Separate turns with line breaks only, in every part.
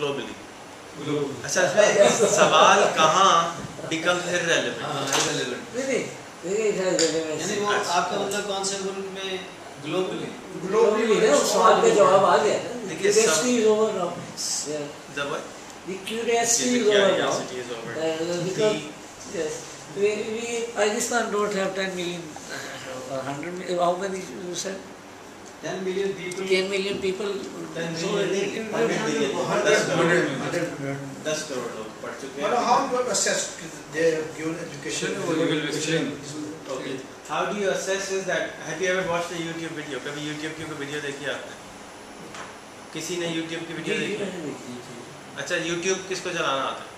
Globally. अच्छा सवाल कहाँ becomes irrelevant।
नहीं
यानी वो आपका मतलब कौन से मुल्क में
ग्लोबली है, उस सवाल का जवाब आ गया। Curiosity is over now.
The what?
The curiosity is over now. Because yes, Pakistan don't have 10 million or 100 million. How many you said?
10 million people.
10 million people.
10
So
million.
100 million 10 crore लोग पढ़ चुके हैं।
How do you assess their given education?
Okay. How do you assess is that have you ever watched a YouTube video? कभी YouTube की कोई video देखी आपने? किसी ने YouTube की वीडियो देखी? अच्छा YouTube किसको चलाना आता है?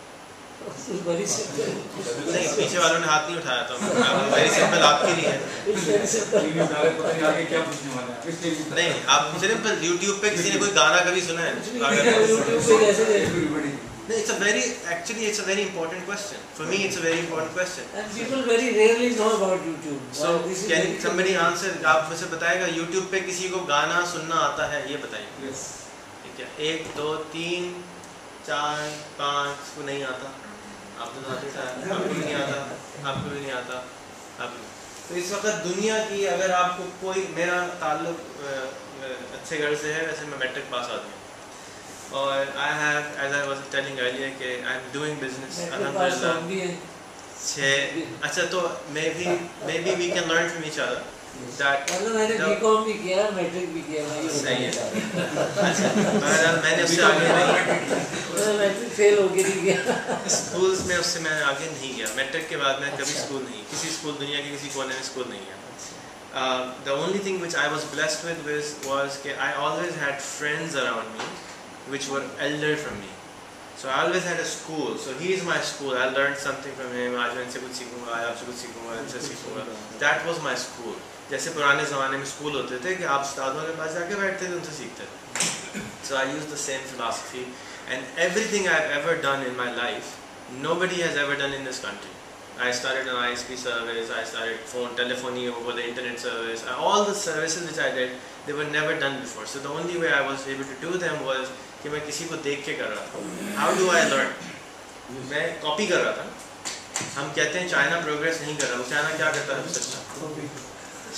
Very simple.
नहीं पीछे वालों ने हाथ नहीं उठाया तो वेरी सिंपल आपके लिए है।
It's very simple.
नहीं आप सिंपल YouTube पे किसी ने कोई गाना कभी सुना है?
YouTube पे कैसे देखें?
It's a very important question. For me, it's a very important question.
And people very rarely know about YouTube.
So can somebody answer? आप मुझे बताएगा YouTube पे किसी को गाना सुनना आता है ये बताइए।
Yes.
ठीक है 1 2 3 4 5 को नहीं आता। आपको तो आता है, आपको भी नहीं आता, आपको भी नहीं आता, आपको। तो इस वक्त दुनिया की अगर आपको कोई मेरा ताल्लुक अच्छे घर से है, वैसे मैं मैट्रिक पास आदमी हूँ और I have as I was telling earlier कि I am doing business अल्हम्दुलिल्लाह। अच्छा तो maybe we can learn from each other that
मैंने बीकॉम भी किया, मैट्रिक भी किया।
सही है। अच्छा मैंने उससे आगे नहीं
मैट्रिक फेल हो गया नहीं गया।
स्कूल्स में उससे मैं आगे नहीं गया। मैट्रिक के बाद मैं कभी स्कूल नहीं, किसी स्कूल दुनिया के किसी कोने में स्कूल नहीं गया। The only thing which I was blessed with was that I always had friends around me which were elder from me. So I always had a school. So he is my school. I learned something from him. आज मैं इनसे कुछ सीखूंगा, आपसे कुछ सीखूंगा, इनसे सीखूंगा। That was my school. जैसे पुराने ज़माने में स्कूल होते थे कि आप उस्तादों के पास जाके बैठते थे, उनसे सीखते थे। So I used the same philosophy, and everything I've ever done in my life, nobody has ever done in this country. I started an ISP service. I started telephony over the internet service. All the services which I did, they were never done before. So the only way I was able to do them was कि मैं किसी को देख के कर रहा था। How do I learn? मैं कॉपी कर रहा था। हम कहते हैं चाइना प्रोग्रेस नहीं कर रहा, वो चाइना क्या करता है सबसे अच्छा?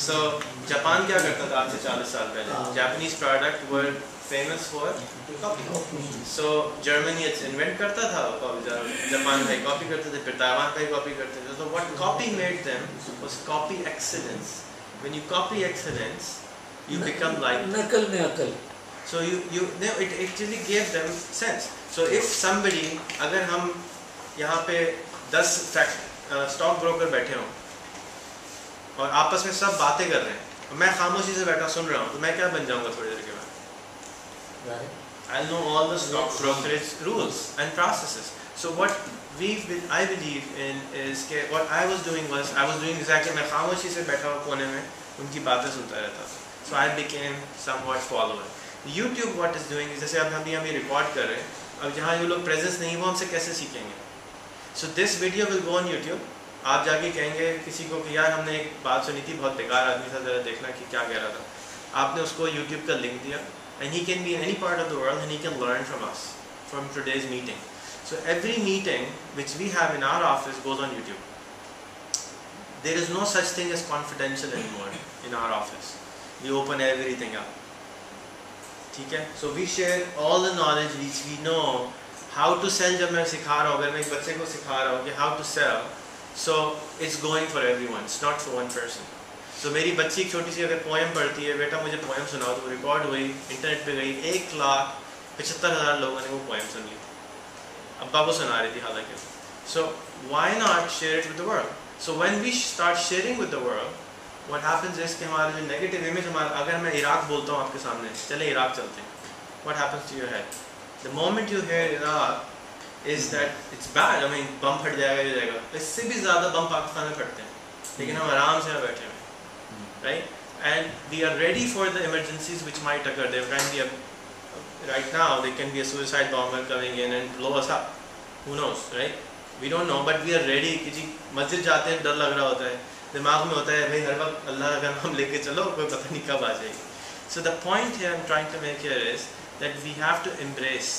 So जापान क्या करता था आज से 40 साल पहले? Japanese product were famous for copy. So Germany invent करता था, जापान भाई कॉपी करते थे, फिर ताइवान भाई कॉपी करते थे। So what copy made them was copy excellence. When you copy excellence, you become like
नकल में अकल।
So it actually gave them sense. So if somebody, अगर हम यहाँ पे 10 स्टॉक ब्रोकर बैठे हों और आपस में सब बातें कर रहे हैं, मैं खामोशी से बैठा सुन रहा हूँ, तो मैं क्या बन जाऊँगा थोड़ी देर के बाद? I'll know all the stock brokerage rules and processes. So what I believe in is that what I was doing exactly, मैं खामोशी से बैठा हुआ कोने में उनकी बातें सुनता रहता था. So I became somewhat follower. YouTube what is doing is जैसे अब हम ये रिकॉर्ड कर रहे हैं, अब जहाँ ये लोग प्रेजेंस नहीं वो हमसे कैसे सीखेंगे? So this video will go on YouTube. आप जाके कहेंगे किसी को कि यार हमने एक बात सुनी थी, बहुत बेकार आदमी था, जरा देखना कि क्या कह रहा था। आपने उसको YouTube का लिंक दिया, and he can be in any part of the world and he can learn from us, from today's meeting. So every meeting which we have in our office goes on YouTube. There is no such thing as confidential anymore in our office. We open everything up. ठीक है? So we share all the knowledge which we know how to sell. जब मैं सिखा रहा हूँ, अगर मैं एक बच्चे को सिखा रहा हूँ कि how to sell, so it's going for everyone. It's not for one person. So मेरी बच्ची एक छोटी सी अगर पोएम पढ़ती है, बेटा मुझे पोएम सुनाओ, तो रिकॉर्ड हुई, इंटरनेट पे गई, 1,75,000 लोगों ने वो पोएम सुन ली, अब्बा को सुना रही थी हालांकि. So why not share it with the world? So when we start sharing with the world, what happens is कि हमारा जो नेगेटिव इमेज हमारा, अगर मैं इराक बोलता हूँ आपके सामने, चले इराक चलते हैं, what happens to your head? The moment you hear Iraq is that it's bad. I mean बम फट जाएगा, ये जाएगा. इससे भी ज़्यादा बम पाकिस्तान में फटते हैं, लेकिन हम आराम से बैठे हैं, right? And we are ready for the emergencies which might occur. There can be right now there can be a suicide bomber coming in and blow us up. Who knows, right? We don't know, but we are ready. कि जी मस्जिद जाते हैं डर लग रहा होता है, दिमाग में होता है भाई हर वक्त अल्लाह का नाम लेके चलो, कोई पता नहीं कब आ जाएगी. So the point here I'm trying to make here is that we have to embrace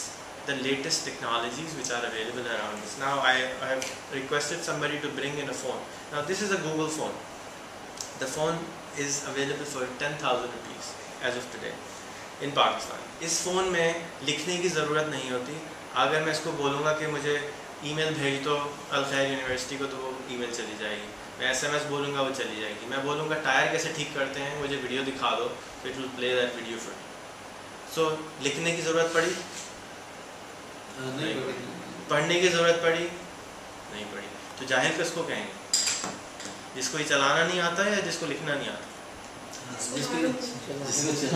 the latest technologies which are available around us. Now I have requested somebody to bring in a phone. Now this is a Google phone. The phone is available for 10,000 rupees as of today in Pakistan. इस phone में लिखने की ज़रूरत नहीं होती. अगर मैं इसको बोलूँगा कि मुझे ईमेल भेज दो अल खैर यूनिवर्सिटी को, तो वो ईमेल चली जाएगी. मैं SMS बोलूँगा, वो चली जाएगी. मैं बोलूँगा टायर कैसे ठीक करते हैं, मुझे वीडियो दिखा दो, तो it will play that video for me. So लिखने की ज़रूरत पड़ी नहीं पड़ी, पढ़ने की ज़रूरत पड़ी नहीं पड़ी. तो जाहिल किसको कहेंगे? जिसको ये चलाना नहीं आता है या जिसको लिखना नहीं आता?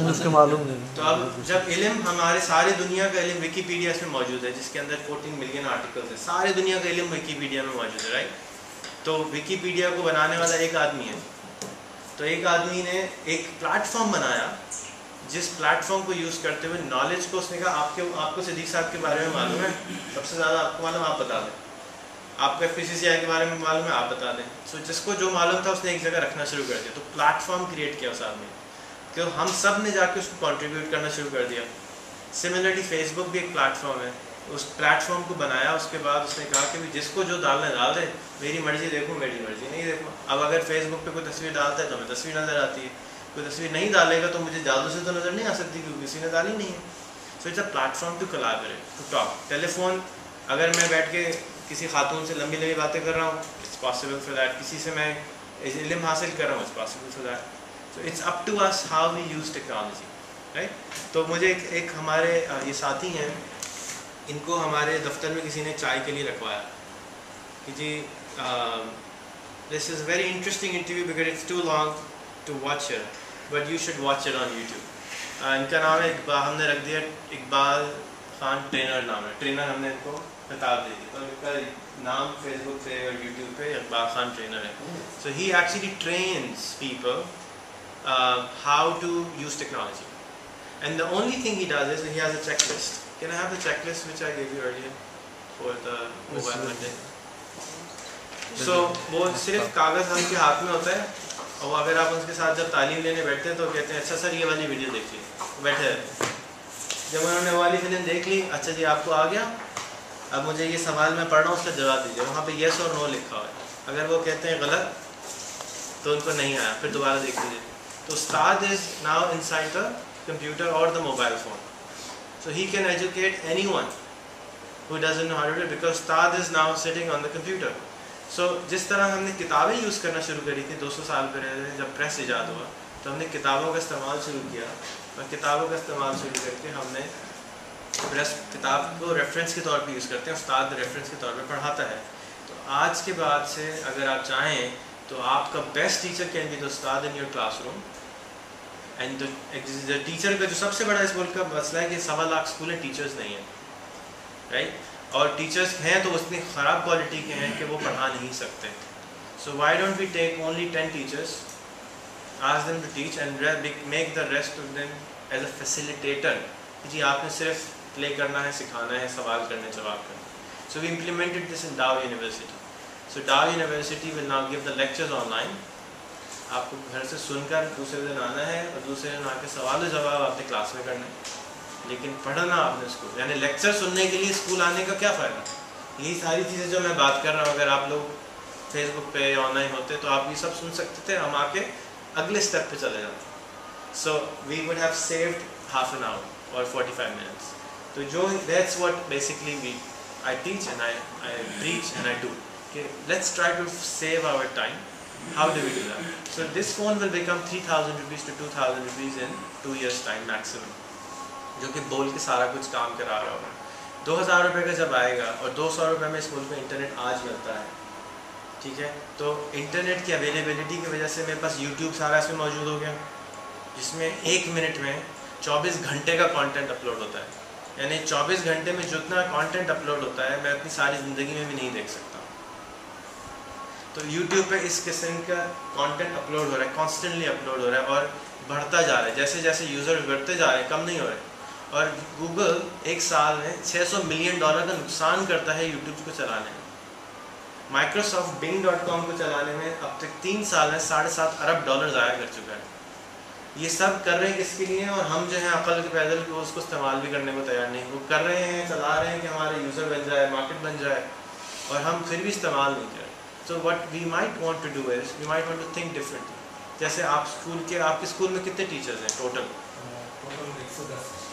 जिसको मालूम नहीं.
तो अब जब इल्म, हमारे सारे दुनिया का इल्म विकीपीडिया में मौजूद है, जिसके अंदर 14 मिलियन आर्टिकल्स है. सारे दुनिया का इल्म विकीपीडिया में मौजूद है, राइट? तो विकीपीडिया को बनाने वाला एक आदमी है. तो एक आदमी ने एक प्लेटफॉर्म बनाया, जिस प्लेटफॉर्म को यूज़ करते हुए नॉलेज को, उसने कहा आपको सिद्दीक साहब के बारे में मालूम है, सबसे ज़्यादा आपको मालूम, आप बता दें. आपको FPCCI के बारे में मालूम है, आप बता दें. सो जिसको जो मालूम था उसने एक जगह रखना शुरू कर दिया. तो प्लेटफॉर्म क्रिएट किया उस आदमी, कि हम सब ने जाके उसको कंट्रीब्यूट करना शुरू कर दिया. सिमिलरली फेसबुक भी एक प्लेटफॉर्म है. उस प्लेटफॉर्म को बनाया, उसके बाद उसने कहा कि भाई जिसको जो डालना है डाल दे, मेरी मर्जी देखूँ, मेरी मर्जी नहीं देखूँ. अब अगर फेसबुक पे कोई तस्वीर डालता है तो हमें तस्वीर नज़र आती है, कोई तस्वीर नहीं डालेगा तो मुझे जादू से तो नज़र नहीं आ सकती, क्योंकि किसी ने डाली नहीं है. So it's a platform to collaborate, to talk. Telephone, अगर मैं बैठ के किसी खातून से लंबी लंबी बातें कर रहा हूँ, इट्स पॉसिबल फॉर दैट. किसी से मैं इल्म हासिल कर रहा हूँ, it's possible for that. So it's up to us how we use technology, right? तो मुझे एक हमारे ये साथी हैं, इनको हमारे दफ्तर में किसी ने चाय के लिए रखवाया कि जी this is very interesting interview because it's too long to watch it, but you should watch it on YouTube. इनका नाम है इकबाल, हमने रख दिया इकबाल खान ट्रेनर नाम है. ट्रेनर हमने इनको खिताब दे दी, तो इनका नाम फेसबुक पे और यूट्यूब पे इकबाल खान ट्रेनर है. So he actually trains people how to use technology, and the only thing he does is he has a checklist. Can I have the checklist which I gave you earlier for the mobile Monday? So वो सिर्फ कागज़ आपके हाथ में होता है, और अगर आप उनके साथ जब तालीम लेने बैठते हैं तो कहते हैं अच्छा सर ये वाली वीडियो देखिए, बैठे रहते. जब उन्होंने वो वाली फिल्म देख ली, अच्छा जी आपको आ गया, अब मुझे ये सवाल मैं पढ़ रहा हूँ, उसका जवाब दीजिए. वहाँ पे येस और नो लिखा हुआ है. अगर वो कहते हैं गलत तो उनको नहीं आया, फिर दोबारा देख लीजिए. तो उस्ताद is now inside the computer or the mobile phone, so he can educate anyone who doesn't know how to do it, because Ustad is now sitting on the computer. So जिस तरह हमने किताबें यूज़ करना शुरू करी थी 200 साल पहले जब प्रेस इजाद हुआ, तो हमने किताबों का इस्तेमाल शुरू किया, और किताबों का इस्तेमाल शुरू करके हमने प्रेस किताब को रेफरेंस के तौर पे यूज़ करते हैं. उस्ताद रेफरेंस के तौर पे पढ़ाता है. तो आज के बाद से अगर आप चाहें तो आपका best teacher can be the उस्ताद in your classroom. And the teacher का जो सबसे बड़ा इस मुल्क का मसला है कि 1.25 लाख स्कूल में टीचर्स नहीं हैं, राइट? और टीचर्स हैं तो उतनी ख़राब क्वालिटी के हैं कि वो पढ़ा नहीं सकते. So why don't we take only 10 teachers, ask them to teach and make the rest of them as a facilitator. जी आपने सिर्फ प्ले करना है, सिखाना है, सवाल करने, जवाब करना. So we implemented this in Dow university. So Dow university will now give the lectures online. आपको घर से सुनकर दूसरे दिन आना है, और दूसरे दिन आके सवाल जवाब आपने क्लास में करना है, लेकिन पढ़ना आपने स्कूल. यानी लेक्चर सुनने के लिए स्कूल आने का क्या फ़ायदा? यही सारी चीज़ें जो मैं बात कर रहा हूँ, अगर आप लोग फेसबुक पे ऑनलाइन होते तो आप ये सब सुन सकते थे, हम आके अगले स्टेप पे चले जाते. So we would have saved half an hour और 45 मिनट्स. तो जो that's what basically I teach and I preach and I do. Let's try to save our time. How do we do that? So this phone will become 3,000 rupees to 2,000 rupees in 2 years time maximum, जो कि बोल के सारा कुछ काम करा रहा होगा. 2,000 रुपये का जब आएगा, और 200 रुपये में इस मुल्क में इंटरनेट आज मिलता है, ठीक है? तो इंटरनेट की अवेलेबिलिटी की वजह से मेरे पास यूट्यूब सारा इसमें मौजूद हो गया, जिसमें 1 मिनट में 24 घंटे का कंटेंट अपलोड होता है. यानी 24 घंटे में जितना कंटेंट अपलोड होता है मैं अपनी सारी ज़िंदगी में भी नहीं देख सकता. तो YouTube पे इस किस्म का कंटेंट अपलोड हो रहा है, कॉन्स्टेंटली अपलोड हो रहा है, और बढ़ता जा रहा है. जैसे जैसे यूज़र बढ़ते जा रहे हैं, कम नहीं हो रहे. और गूगल एक साल में $600 मिलियन का नुकसान करता है यूट्यूब को चलाने में. माइक्रोसॉफ्ट Bing.com को चलाने में अब तक 3 साल में $7.5 अरब ज़ाया कर चुका है. ये सब कर रहे हैं किसके लिए, और हम जो है अकल के पैदल को उसको इस्तेमाल भी करने को तैयार नहीं। वो कर रहे हैं, चला रहे हैं कि हमारा यूज़र बन जाए, मार्केट बन जाए, और हम फिर भी इस्तेमाल नहीं करें। So what we might want to do is we might want to think differently. जैसे आप आपके स्कूल में कितने टीचर्स हैं टोटल?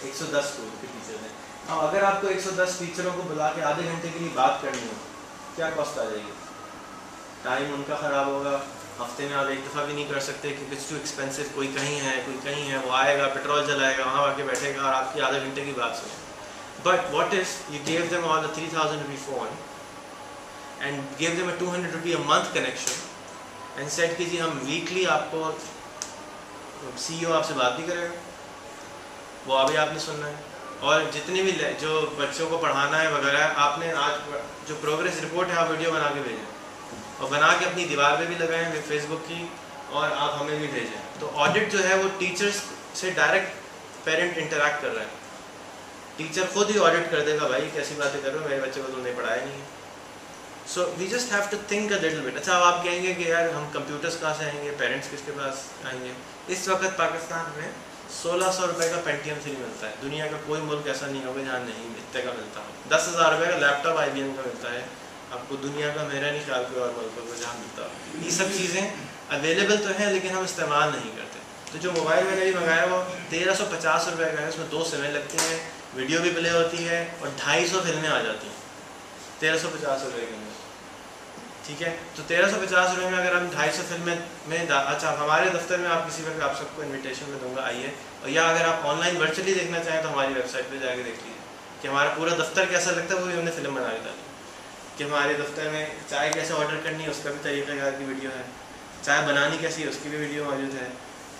110 स्कूल के टीचर्स हैं। हाँ, अगर आपको 110 टीचरों को बुला के आधे घंटे के लिए बात करनी हो, क्या कॉस्ट आ जाएगी? टाइम उनका ख़राब होगा, हफ्ते में आप एक दफ़ा भी नहीं कर सकते क्योंकि इट्स टू एक्सपेंसिव। कोई कहीं है, वो आएगा, पेट्रोल जलाएगा, वहाँ आके बैठेगा और आपकी आधे घंटे की बात सुने। But what is you gave them all the 3000 रुपये phone and give them a 200 रुपये a month connection and set कि जी हम वीकली आपको CEO आपसे बात भी करेगा, वो अभी आपने सुनना है, और जितने भी जो बच्चों को पढ़ाना है वगैरह, आपने आज जो प्रोग्रेस रिपोर्ट है आप वीडियो बना के भेजें और बना के अपनी दीवार पे भी लगाएं फेसबुक की, और आप हमें भी भेजें। तो ऑडिट जो है वो टीचर्स से डायरेक्ट पेरेंट इंटरेक्ट कर रहा है। टीचर खुद ही ऑडिट कर देगा, भाई कैसी बातें कर रहे हो, मेरे बच्चे को तुमने पढ़ाया नहीं है। So we just have to think a little bit. अच्छा, अब आप कहेंगे कि यार हम कंप्यूटर्स कहाँ से आएंगे, पेरेंट्स किसके पास आएंगे? इस वक्त पाकिस्तान में 1600 रुपये का पेंटियम 3 मिलता है। दुनिया का कोई मुल्क ऐसा नहीं होगा जहाँ नहीं इतने का मिलता हो। 10,000 रुपये का लैपटॉप IBM का मिलता है आपको, दुनिया का मेरा नहीं ख्याल कोई और मुल्क को जहाँ मिलता हो। ये सब चीज़ें अवेलेबल तो हैं लेकिन हम इस्तेमाल नहीं करते। तो जो मोबाइल मैंने भी मंगाया वो 1350 रुपये का है, उसमें 2 सिमें लगती हैं, वीडियो भी प्ले होती है और 250 फिल्में आ जाती हैं 1350 रुपये के अंदर। ठीक है, तो 1350 रुपये में अगर हम 250 फिल्में में अच्छा, हमारे दफ्तर में आप किसी वक्त आप सबको इन्विटेशन में दूंगा, आइए। और या अगर आप ऑनलाइन वर्चुअली देखना चाहें तो हमारी वेबसाइट पे जाके देख लीजिए कि हमारा पूरा दफ्तर कैसा लगता है, वो भी हमने फिल्म बना के डाली। कि हमारे दफ्तर में चाय कैसे ऑर्डर करनी है उसका भी तरीक़ाकार की वीडियो है, चाय बनानी कैसी है उसकी भी वीडियो मौजूद है,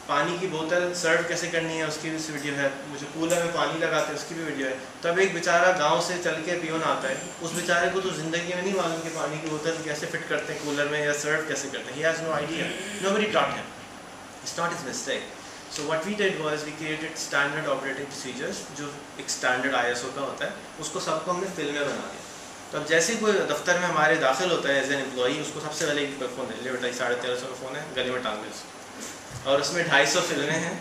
पानी की बोतल सर्व कैसे करनी है उसकी भी वीडियो है, मुझे कूलर में पानी लगाते हैं उसकी भी वीडियो है। तो अब एक बेचारा गांव से चल के पियोन आता है, उस बेचारे को तो ज़िंदगी में नहीं मालूम कि पानी की बोतल कैसे फिट करते हैं कूलर में या सर्व कैसे करते हैं। He has no idea, nobody taught him, it's not his mistake. So what we did was we created standard operating procedures, जो एक स्टैंडर्ड ISO का होता है, उसको सबको हमने फिल्में बना दिया। तो अब जैसे कोई दफ्तर में हमारे दाखिल होता है एज एन एम्प्लॉई, उसको सबसे पहले एक फ़ोन है, ले बेटा 1350 का फ़ोन है, गले में टांग दे, और उसमें 250 फिल्में हैं,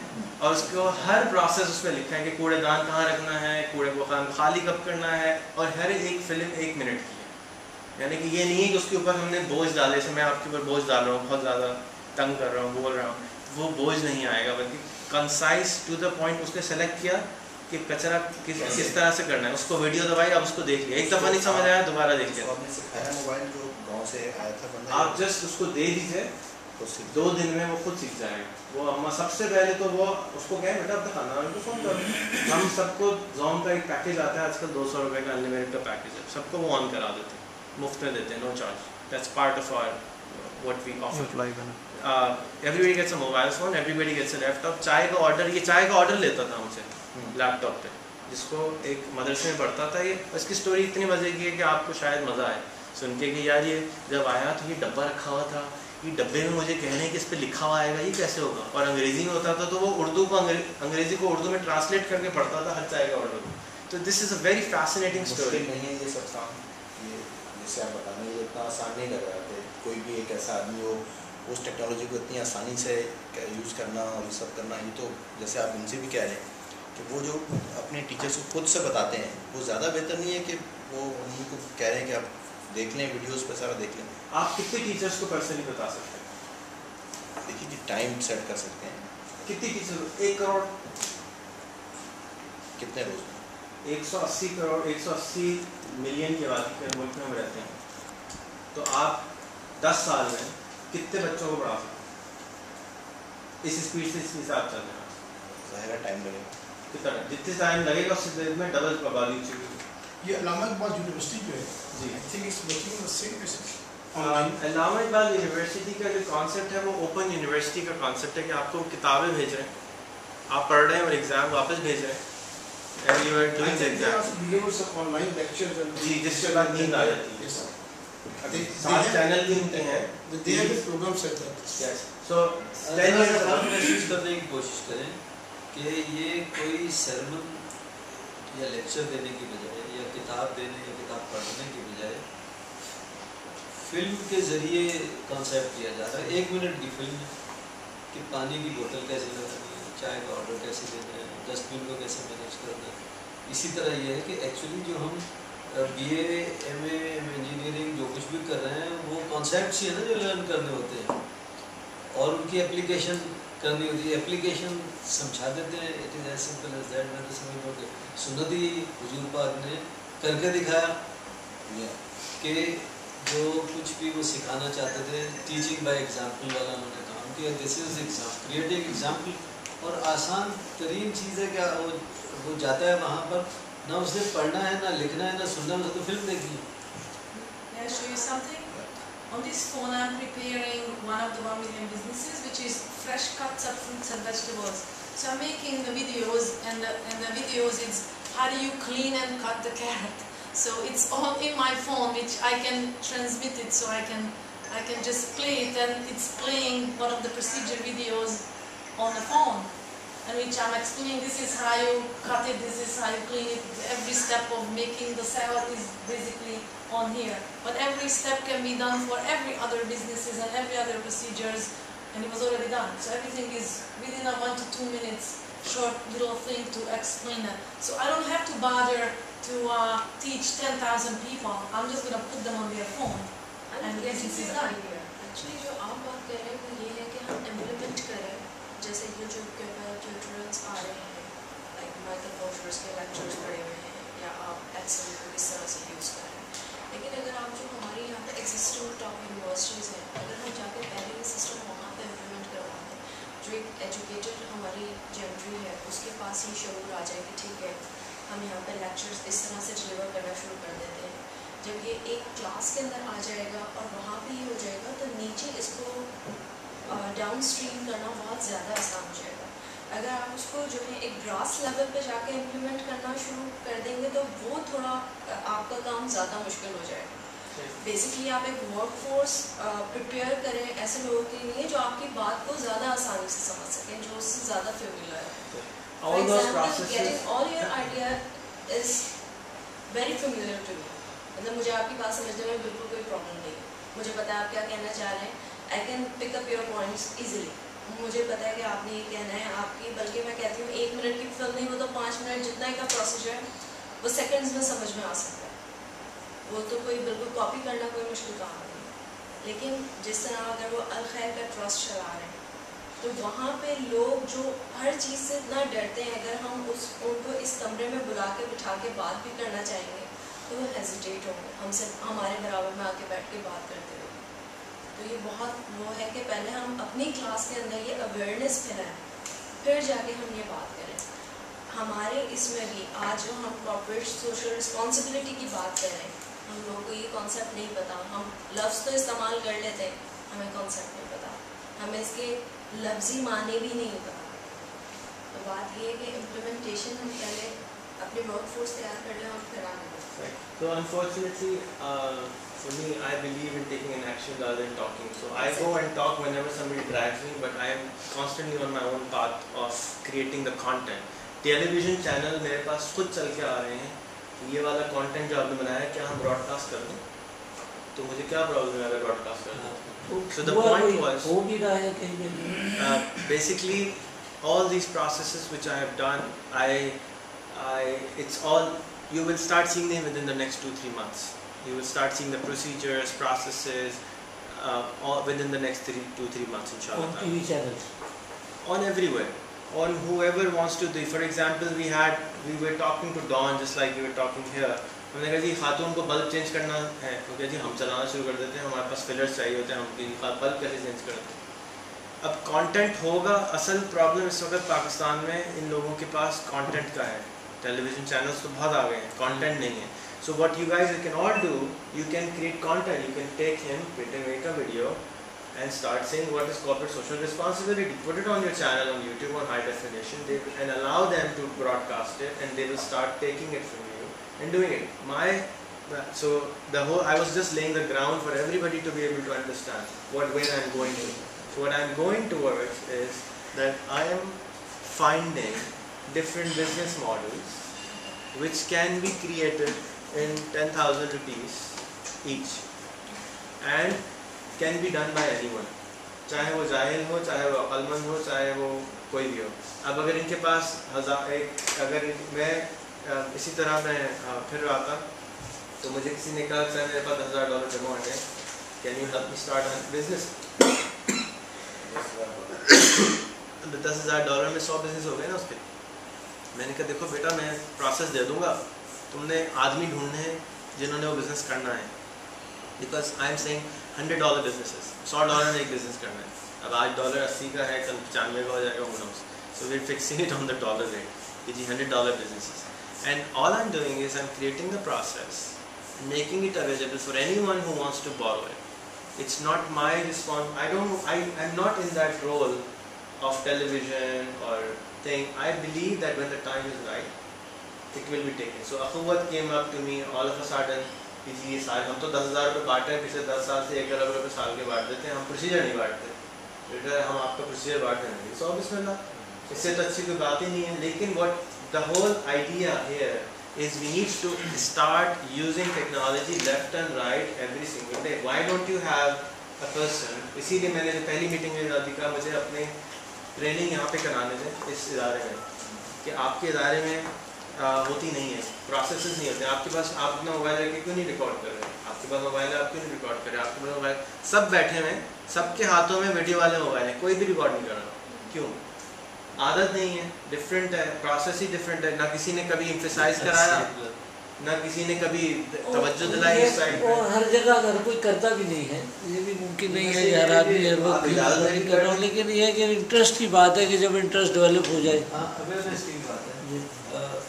और उसको हर प्रोसेस उसमें लिखा है कि कूड़ेदान कहाँ रखना है, कूड़े को खाली कब करना है, और हर एक फिल्म 1 मिनट की है। यानी कि ये नहीं है कि उसके ऊपर हमने बोझ डाले, जैसे मैं आपके ऊपर बोझ डाल रहा हूँ, बहुत ज़्यादा तंग कर रहा हूँ, बोल रहा हूँ, वो बोझ नहीं आएगा, बल्कि कंसाइज टू द पॉइंट उसने सेलेक्ट किया कि कचरा किस तरह से करना है, उसको वीडियो दबाई, अब उसको देख लिया, एक दफ़ा नहीं समझ आया दोबारा देख लिया।
आपने सिखाया मोबाइल जो गाँव से आया था बंदा,
आप जस्ट उसको दे दीजिए, 2 दिन में वो खुद सीख जाएगा। वो हम सबसे पहले तो वो उसको कहें बेटा अपने खानदान को फ़ोन करो। हम सबको ज़ोम का एक पैकेज आता है आजकल, 200 रुपये का अनलिमिटेड का पैकेज है, सबको वो ऑन करा देते हैं, मुफ्त में देते हैं, no charge. That's part of our what we offer. Everybody gets a mobile phone, everybody gets a laptop. चाय का ऑर्डर, ये चाय का ऑर्डर लेता था हमसे लैपटॉप पे, जिसको एक मदरसे में पढ़ता था। ये इसकी स्टोरी इतनी मज़े की है कि आपको शायद मज़ा आए सुन के कि यार ये जब आया तो ये डब्बा रखा हुआ था, ये डब्बे में मुझे कह रहे हैं कि इस पर लिखा हुआ आएगा, ये कैसे होगा, और अंग्रेज़ी में होता था, तो वो उर्दू को अंग्रेज़ी को उर्दू में ट्रांसलेट करके पढ़ता था हर चाय का ऑर्डर को। तो this is a very fascinating story.
नहीं है ये सब काम, ये जैसे आप बता रहे हैं, ये इतना आसान नहीं लग रहा है। कोई भी एक ऐसा आदमी हो उस टेक्नोलॉजी को इतनी आसानी से यूज़ करना और ये सब करना, ये तो जैसे आप इनसे भी कह रहे हैं कि वो जो अपने टीचर्स को खुद से बताते हैं, वो ज़्यादा बेहतर नहीं है कि वो उनको कह रहे हैं कि आप देख लें वीडियोस पे, सारा देख लें।
आप कितने टीचर्स को पर्सनली बता सकते हैं?
देखिए कि टाइम सेट कर सकते हैं।
कितने टीचर? 1 करोड़
कितने रोज में?
180 करोड़, 180 मिलियन की आबादी के मुल्क में हम रहते हैं, तो आप 10 साल में कितने बच्चों को पढ़ा सकते हैं? इस स्पीड से इस हिसाब चल रहा है,
ज़ाहिर टाइम लगेगा।
कितना जितने टाइम लगेगा उससे देर में डबल आबादी चाहिए।
ये अल्लामा इकबाल यूनिवर्सिटी जो है,
जी,
I think it's working on the same basis.
Allama Iqbal university का जो कॉन्सेप्ट है वो ओपन यूनिवर्सिटी का कॉन्सेप्ट है कि आपको किताबें भेज रहे हैं, आप पढ़ रहे हैं और एग्ज़ाम वापस भेज रहे हैं, and you are doing the exam.
Online lectures
जी, जिसके बाद नींद आ जाती है। 7 चैनल भी होते हैं,
they have program set that.
Yes, so 10 years
हम महसूस करने की कोशिश करें कि ये कोई सरमन या लेक्चर देने की बजाय या किताब देने या किताब पढ़ने की बजाय फिल्म के ज़रिए कॉन्सेप्ट किया जा रहा है। 1 मिनट की फिल्म कि पानी की बोतल कैसे लगानी है, चाय का ऑर्डर कैसे देना है, डस्टबिन को कैसे मैनेज करना है। इसी तरह ये है कि एक्चुअली जो हम BA MA इंजीनियरिंग जो कुछ भी कर रहे हैं वो कॉन्सेप्ट्स ही है ना जो लर्न करने होते हैं और उनकी एप्लीकेशन करनी होती है। एप्लीकेशन समझा देते हैं, it is as simple as that. मैं तो समझ लो कि सुन्नत ही हुजूर पाक ने करके दिखाया कि जो कुछ भी वो सिखाना चाहते थे, टीचिंग बाय एग्जाम्पल वाला उन्होंने काम किया। This is example, creating example. और आसान तरीन चीज़ है क्या, वो जाता है वहाँ पर, ना उसने पढ़ना है, ना लिखना है, ना सुनना है, उसे तो फिल्म देखनी है।
May I show you something? On this phone I am preparing one of the 1 million businesses, which is fresh cuts of fruits and vegetables. So I'm making the videos, and the videos is how do you clean and cut the carrot. So it's all in my phone, which I can transmit it, so I can just play it, and it's playing one of the procedure videos on the phone, in which I'm explaining this is how you cut it, this is how you clean it. Every step of making the salad is basically on here, but every step can be done for every other businesses and every other procedures, and it was already done. So everything is within a 1 to 2 minutes short little thing to explain it. So I don't have to bother to teach 10,000 people. I'm just going to put them on their phone and
this
business
is
is
the
done.
idea. Actually जो आप बात कर रहे हैं वो ये है कि हम implement करें, जैसे YouTube के ऊपर ट्यूटोरियल्स आ रहे हैं, like माइकल पोर्टर्स के लेक्चर्स पढ़े हुए हैं, या आप Excel को किस तरह से यूज़ करें। लेकिन अगर आप जो हमारे यहाँ पे एग्जिस्टिंग टॉप यूनिवर्सिटीज़ हैं, अगर हम जाके पहले ये सिस्टम वहाँ पे इम्प्लीमेंट करवाते हैं, जो एक एजुकेटेड हमारी जेंट्री है उसके पास ही शऊर आ जाए कि ठीक है हम यहाँ पे लेक्चर्स इस तरह से डिलीवर करना शुरू कर देते हैं। जब ये एक क्लास के अंदर आ जाएगा और वहाँ पे ये हो जाएगा तो नीचे इसको डाउन स्ट्रीम करना बहुत ज़्यादा आसान हो जाएगा। अगर आप उसको जो है एक ग्रास लेवल पे जाके इम्प्लीमेंट करना शुरू कर देंगे तो वो थोड़ा आपका काम ज़्यादा मुश्किल हो जाएगा। बेसिकली आप एक वर्क फोर्स प्रिपेयर करें ऐसे लोगों के लिए जो आपकी बात को ज़्यादा आसानी से समझ सकें, जो उससे ज़्यादा फेमिलियर है। For example, getting all your idea is very familiar to me. मतलब मुझे आपकी बात समझने में बिल्कुल कोई प्रॉब्लम नहीं है। मुझे पता है आप क्या कहना चाह रहे हैं। I can pick up your points easily. मुझे पता है कि आपने ये कहना है आपकी, बल्कि मैं कहती हूँ 1 मिनट की फिल्म नहीं, वो तो 5 मिनट जितना ही का प्रोसीजर है वो सेकंड्स में समझ में आ सकता है। वो तो कोई बिल्कुल कॉपी करना कोई मुश्किल काम नहीं है। लेकिन जिस तरह अगर वो अल खैर का ट्रस्ट चला रहे हैं तो वहाँ पे लोग जो हर चीज़ से इतना डरते हैं, अगर हम उनको इस कमरे में बुला के बिठा के बात भी करना चाहेंगे तो वो हेजिटेट होंगे हमसे, हमारे बराबर में आके बैठ के बात करते हुए। तो ये बहुत वो है कि पहले हम अपनी क्लास के अंदर ये अवेयरनेस फैलाएं, फिर जाके हम ये बात करें। हमारे इसमें भी आज जो हम कॉर्पोरेट सोशल रिस्पॉन्सिबिलिटी की बात कर रहे हैं, हम लोगों को ये कॉन्सेप्ट नहीं पता। हम लफ्ज़ तो इस्तेमाल कर लेते हैं, हमें कॉन्सेप्ट नहीं पता, हमें इसके लफ्ज़ी माने भी नहीं पता। तो बात ये है कि इम्प्लीमेंटेशन हम पहले अपने वर्क फोर्स तैयार कर लें और फिर आगे बढ़ें।
So unfortunately, for me, I believe in taking an action rather than talking. So I go and talk whenever somebody drags me, but I am constantly on my own path of creating the content. Television channel मेरे पास खुद चल के आ रहे हैं, ये वाला content जो आपने बनाया क्या हम ब्रॉडकास्ट कर दें? तो मुझे क्या प्रॉब्लम है अगर ब्रॉडकास्ट कर दें? So the point was
हो भी रहा है कहीं
basically all these processes which I have done, it's all, you will start seeing them within the next 2-3 months. You will start seeing the procedures, processes, all within the next 2-3 months, inshallah.
on TV channels,
on everywhere, on whoever wants to do. For example, we were talking to Dawn just like we were talking here. हमने कहा जी खातून को bulb change करना है, तो क्या जी हम चलाना शुरू कर देते हैं, हमारे पास फिलर्स चाहिए होते हैं, हम बल्ब कैसे चेंज करते हैं। अब कंटेंट होगा, असल प्रॉब्लम इस वक्त पाकिस्तान में इन लोगों के पास कंटेंट का है। टेलीविज़न चैनल्स तो बहुत आ गए हैं, कंटेंट नहीं है। So what you guys can all do, you can create content. You can take him, make a video, and start saying what is corporate social responsibility. Put it on your channel on YouTube on high definition, and allow them to broadcast it, and they will start taking it from you and doing it. So I was just laying the ground for everybody to be able to understand where I'm going to. So what I'm going towards is that I am finding different business models which can be created in 10,000 rupees each and can be done by anyone. चाहे वो जाहिल हो, चाहे वो अक्लमंद हो, चाहे वो कोई भी हो। अब अगर इनके पास अगर मैं इसी तरह मैं फिर आता तो मुझे किसी ने कहा सर मेरे पास $10,000 जमा है, can you help me start a business. $10,000 में 100 बिजनेस हो गए ना उसके। मैंने कहा देखो बेटा मैं प्रोसेस दे दूंगा, तुमने आदमी ढूंढने हैं जिन्होंने वो बिज़नेस करना है, because I am saying $100 businesses, $100 में एक बिज़नेस करना है। अब आज $80 का है, कल 95 का हो जाएगा, who knows. So we're fixing it on the dollar rate, कि जी $100 businesses. And all I'm doing is I'm creating the process, making it available for anyone who wants to borrow it. It's not my response. I'm not in that role of television or thing. I believe that when the time is right, it will be taken. So Akhuwat came up to me all of a sudden, कि जी ये साल हम तो 10,000 रुपये बांट रहे हैं, पिछले 10 साल से 1 अरब रुपये साल के बांट देते हैं, हम प्रोसीजर नहीं बांटते, बेटा हम आपका प्रोसीजर बांट देंगे। सो बिस्मिल्लाह, इससे तो अच्छी कोई बात ही नहीं है। लेकिन what the whole idea here is we need to start using technology left and right every single day. Why don't you have a person, इसीलिए मैंने जो पहली मीटिंग में दादी का मुझे अपने ट्रेनिंग यहाँ पे कराने थे इस इदारे में, कि आपके इदारे में होती नहीं है, प्रोसेसेस नहीं होते। आपके पास आप अपना मोबाइल रख के क्यों नहीं रिकॉर्ड कर रहे हैं? आपके पास मोबाइल है, आप क्यों नहीं रिकॉर्ड कर रहे हैं? आपके पास मोबाइल, सब बैठे हुए हैं, सबके हाथों में वीडियो वाले मोबाइल है, कोई भी रिकॉर्ड नहीं कर रहा। क्यों? आदत नहीं है, डिफरेंट है, प्रोसेस ही डिफरेंट है। ना किसी ने कभी एम्फसाइज कराया, ना किसी ने कभी तवज्जो दिलाई इस साइड पे।
और हर जगह अगर कोई करता भी नहीं है, ये भी मुमकिन नहीं है कि हर आदमी हर वक्त कर रहा हूँ, लेकिन ये है कि इंटरेस्ट की बात है कि जब इंटरेस्ट डेवलप हो जाए।
अवेयरनेस की बात है।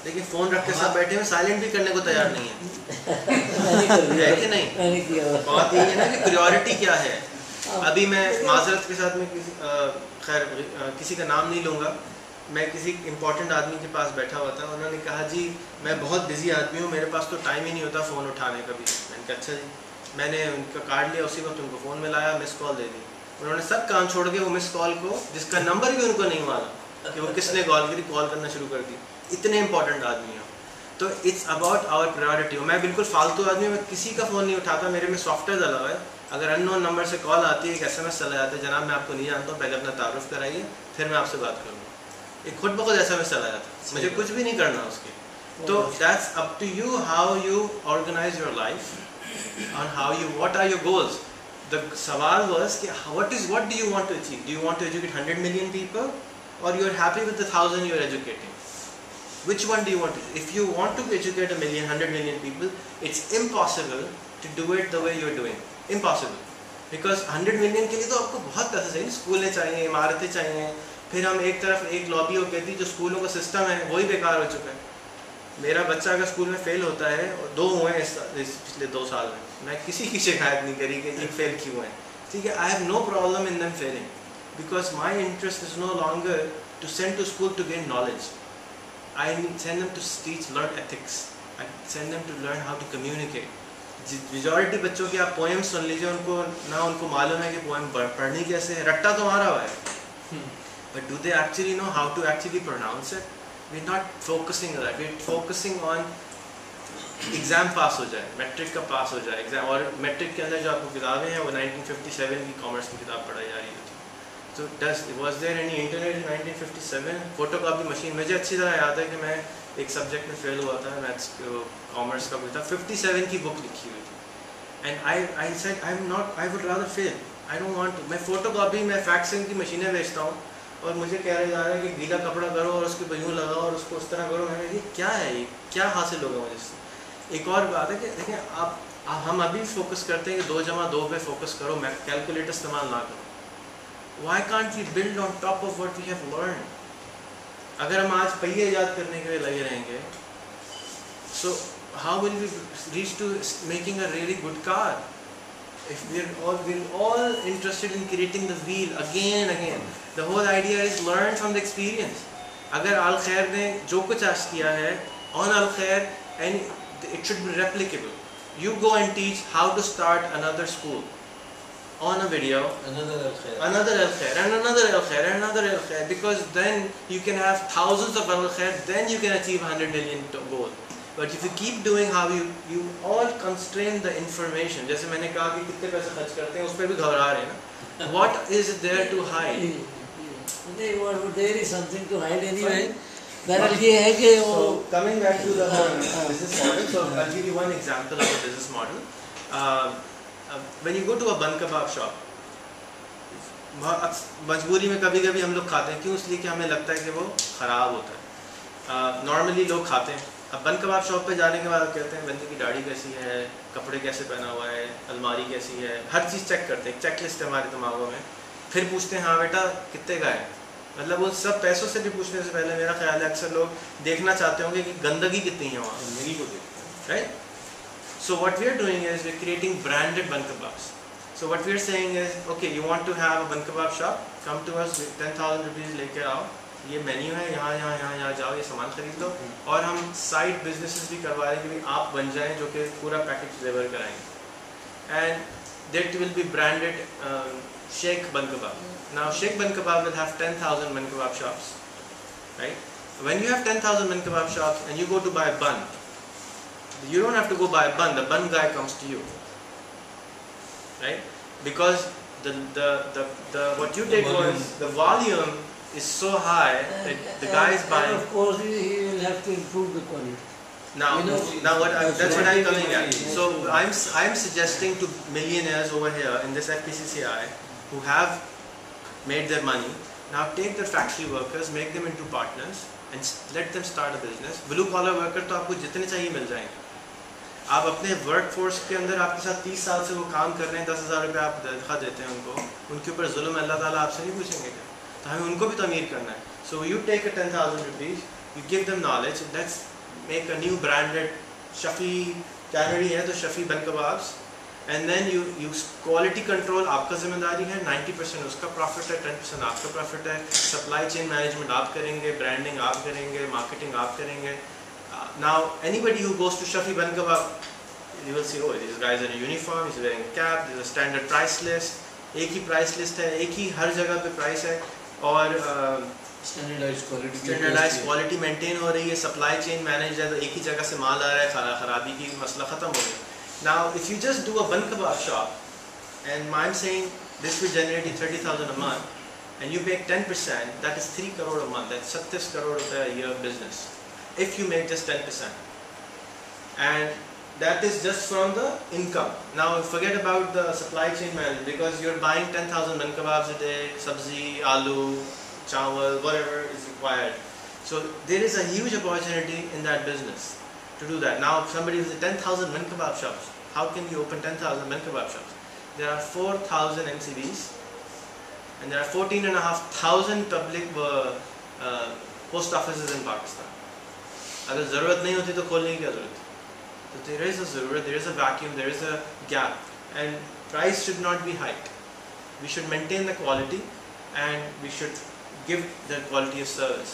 लेकिन फ़ोन रख के सब बैठे हुए, साइलेंट भी करने को तैयार नहीं है, है कि नहीं?
मैंने किया।
बात ये है ना कि प्रायोरिटी क्या है। अभी मैं माजरत के साथ में किसी का नाम नहीं लूँगा, मैं किसी इम्पोर्टेंट आदमी के पास बैठा हुआ था, उन्होंने कहा जी मैं बहुत बिजी आदमी हूँ, मेरे पास तो टाइम ही नहीं होता फ़ोन उठाने का भी। मैंने कहा अच्छा जी। मैंने उनका कार्ड लिया, उसी वक्त उनको फ़ोन मिलाया, मिस कॉल दे दी। उन्होंने सब काम छोड़ के वो मिस कॉल को, जिसका नंबर भी उनको नहीं मालूम कि वो किसने कॉल करी, कॉल करना शुरू कर दी। इतने इंपॉर्टेंट आदमी हो। तो इट्स अबाउट आवर प्रायोरिटी। मैं बिल्कुल फालतू आदमी, मैं किसी का फ़ोन नहीं उठाता, मेरे में सॉफ्टवेयर डला हुआ है। अगर अननोन नंबर से कॉल आती है, एक SMS चला जाता है, जनाब मैं आपको नहीं जानता हूँ, पहले अपना तारुफ कराइए, फिर मैं आपसे बात करूँगा। एक खुद ब खुद SMS चला जाता है, मुझे कुछ भी नहीं करना उसके। तो that's up to you how you organise your life और how you, what are your goals. The सवाल वाज कि what do you want to achieve? Do you want to educate 100 million people or you are happy with the 1,000 you are educating? Which one do you want to? If you want to educate 100 million people, it's impossible to do it the way you are doing. Impossible. Because 100 million के लिए तो आपको बहुत पैसे चाहिए, स्कूलें चाहिए, इमारतें चाहिए, फिर हम एक तरफ एक लॉबी हो कहती जो स्कूलों का सिस्टम है वही बेकार हो चुका है। मेरा बच्चा अगर स्कूल में फेल होता है, और 2 हुए हैं इस पिछले 2 साल में, मैं किसी की शिकायत नहीं करी कि ये फेल क्यों है, ठीक है। I have no problem in them failing, because my interest is no longer to send to school to gain knowledge. I send them to teach, learn ethics. I send them to learn how to communicate. Majority बच्चों की आप poem सुन लीजिए, उनको मालूम है कि poem पढ़नी कैसे है, रट्टा तो मारा हुआ है, but do they actually know how to actually pronounce it? We're not focusing on that. We're focusing on exam pass हो जाए, मैट्रिक का पास हो जाए एग्ज़ाम। और मैट्रिक के अंदर जो आपको किताबें हैं वो 1957 की कॉमर्स की किताब पढ़ाई जा रही होती है। तो was there any internet in 1957? Photo copy machine, मुझे अच्छी तरह याद है कि मैं एक सब्जेक्ट में फेल हुआ था, मैथ्स कॉमर्स का भी था, 57 की बुक लिखी हुई थी। And I said I would rather fail, I don't want to. मैं फोटो कॉपी, मैं फैक्सिंग की मशीनें बेचता हूँ और मुझे कह रहे जा रहा है कि गीला कपड़ा करो और उसके बयूँ लगाओ और उसको उस तरह करो। मैंने ये क्या है, ये क्या हासिल होगा मुझे इससे। एक और बात है कि देखिए आप हम अभी फोकस करते हैं कि 2 + 2 पे फोकस करो, मैं कैलकुलेटर इस्तेमाल ना करो। Why can't we build on top of what we have learned? अगर हम आज पहिए ईजाद करने के लिए लगे रहेंगे, so how will we reach to making a really good car? If we're all interested in creating the wheel again and again, the whole idea is learn from the experience. अगर Al Khair ने जो कुछ आज किया है on Al Khair, and it should be replicable. You go and teach how to start another school on a video, another Al Khair, and another Al Khair, and another Al Khair, because then you can have thousands of Al Khair, then you can achieve 100 million goal. But if you keep doing how you all constrain the information, जैसे मैंने कहा कि कितने पैसे खर्च करते हैं उस पर भी घबरा रहे हैं ना. What is there to hide?
There is something to hide anyway. बहरहाल ये है कि वो.
So coming back to the business model, so I'll give you one example of a business model. When you go to a bun kebab shop, मजबूरी में कभी कभी हम लोग खाते हैं, क्यों? इसलिए कि हमें लगता है कि वो ख़राब होता है. नॉर्मली लोग खाते हैं. अब बन कबाब शॉप पे जाने के बाद कहते हैं बंदे की दाढ़ी कैसी है, कपड़े कैसे पहना हुआ है, अलमारी कैसी है, हर चीज़ चेक करते हैं. चेक लिस्ट है हमारे दिमागों में. फिर पूछते हैं हाँ बेटा कितने का है. मतलब वो सब पैसों से भी पूछने से पहले मेरा ख्याल है अक्सर लोग देखना चाहते होंगे कि गंदगी कितनी है वहाँ, गंदगी को देखते हैं, right? So what we are doing is we are creating branded bun kebabs. So what we are saying is, okay, you want to have a bun kebab shop, come to us, 10,000 rupees लेके आओ, ये menu है, यहाँ जाओ, ये सामान खरीद लो. और हम साइड बिजनेसेस भी करवा रहे हैं कि आप बन जाएं जो कि पूरा पैकेज डिलीवर कराएंगे. And that will be branded Sheikh Bun Kebab. Now Sheikh Bun Kebab will have 10,000 bun kebab shops, right? When you have 10,000 bun kebab shops and you go to buy a bun, you don't have to go buy a bun. The bun guy comes to you. Right, because the what you did was the volume is so high that the guy is buying.
And of course, he will have to improve the quality.
Now that's what I'm coming at. So I'm suggesting to millionaires over here in this FPCCI who have made their money, now take their factory workers, make them into partners, and let them start a business. Blue collar worker तो आपको जितने चाहिए मिल जाएंगे. आप अपने work force के अंदर आपके साथ 30 साल से वो काम कर रहे हैं, 10,000 रुपये आप तनख्वाह देते हैं उनको, उनके ऊपर जुल्म अल्लाह ताला आपसे नहीं पूछेंगे क्या? तो हमें उनको भी तमीर करना है. So you take 10,000 rupees, you give them knowledge, let's make a new branded Shafi cannery है तो Shafi bun kebabs, and then you quality control आपका जिम्मेदारी है, 90% उसका प्रॉफिट है, 10% आपका प्रॉफिट है. सप्लाई चेन मैनेजमेंट आप करेंगे, ब्रांडिंग आप करेंगे, मार्केटिंग आप करेंगे. Now anybody who goes to Shafi Bun Kebab, you will see, oh, this guy is in a uniform, he's wearing a cap, there's a standard price list. एक ही price list है, एक ही हर जगह पे price है, और standardise quality maintain हो रही है. सप्लाई चेन मैनेज है, तो एक ही जगह से माल आ रहा है, खराबी की मसला ख़त्म हो गया. Now if you just do a bun kebab shop and I'm saying this will generate you 30,000 a month and you make 10%, that is 3 crore a month, that's 37 crore रुपए a year business. If you make just 10%, and that is just from the income. Now forget about the supply chain management, because you're buying 10,000 bun kebabs a day, sabzi, aloo, chawal, whatever is required. So there is a huge opportunity in that business to do that. Now if somebody has 10,000 bun kebab shops, how can you open 10,000 bun kebab shops? There are 4,000 MCBs and there are 14,500 public post offices in Pakistan. अगर ज़रूरत नहीं होती तो खोलने की क्या ज़रूरत है? तो there is a ज़रूरत, there is a vacuum, there is a gap, and price should not be hiked. We should maintain the quality and we should give the quality of service.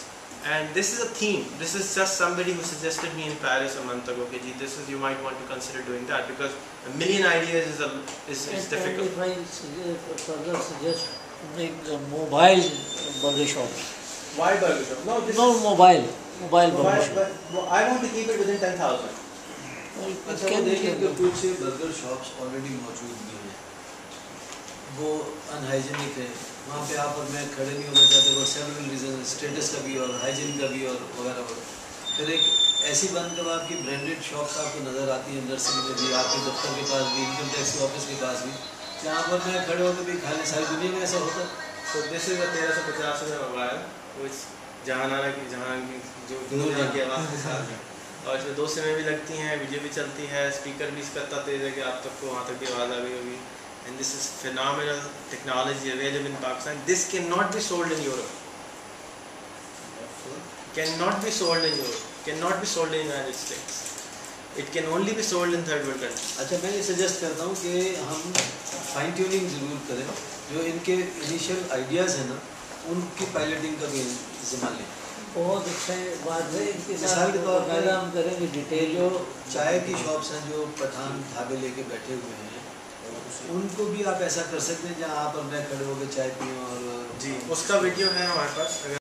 And this is a theme. This is just somebody who suggested me in Paris a month ago. Okay, this is, you might want to consider doing that, because a million ideas is difficult.
If I further suggest make a mobile burger shop.
Why burger shop? No, this
No,
is
mobile burger shop.
but I want to keep it within 10,000.
अच्छा वो देखिए कि कुछ burger shops already मौजूद भी हैं, वो unhygienic है, वहाँ पे आप और मैं खड़े नहीं होना चाहते, और सेवरल रीजन, स्टेटस का भी और हाइजीन का भी और वगैरह वगैरह. फिर एक ऐसी बन कबाब की ब्रांडेड शॉप्स आपको नज़र आती है नर्सरी में भी, आपके दफ्तर के पास भी, इनकम टैक्स के ऑफिस के पास भी, जहाँ पर मैं खड़े होकर भी खा लें. सारी दुनिया में ऐसा होता है.
So this is a 1350 रुपये मोबाइल, which जहानारा की जो दुनिया की आवाज़ के साथ है, और इसमें 2 सिमें भी लगती हैं, वीडियो भी चलती है, स्पीकर भी इसका इतना तेज़ है कि आप तक को वहाँ तक भी आवाज़ आ गई होगी. And this is phenomenal technology available in Pakistan. This cannot be sold in Europe. Cannot be sold in Europe. Cannot be sold in United States. It can only be sold in third world countries.
अच्छा मैं ये suggest करता हूँ कि हम fine tuning ज़रूर करें, जो इनके इनिशियल आइडियाज़ हैं ना, उनकी पायलटिंग का भी जिम्मा लें.
बहुत अच्छा बात है. इनके
मिसाल
साथ
के तौर पर
हम करेंगे डिटेल.
जो चाय की शॉप्स हैं, जो पठान ढाबे लेके बैठे हुए हैं, उनको भी आप ऐसा कर सकते हैं जहाँ आप और मैं खड़े होकर चाय पिए. और
जी उसका वीडियो है हमारे पास.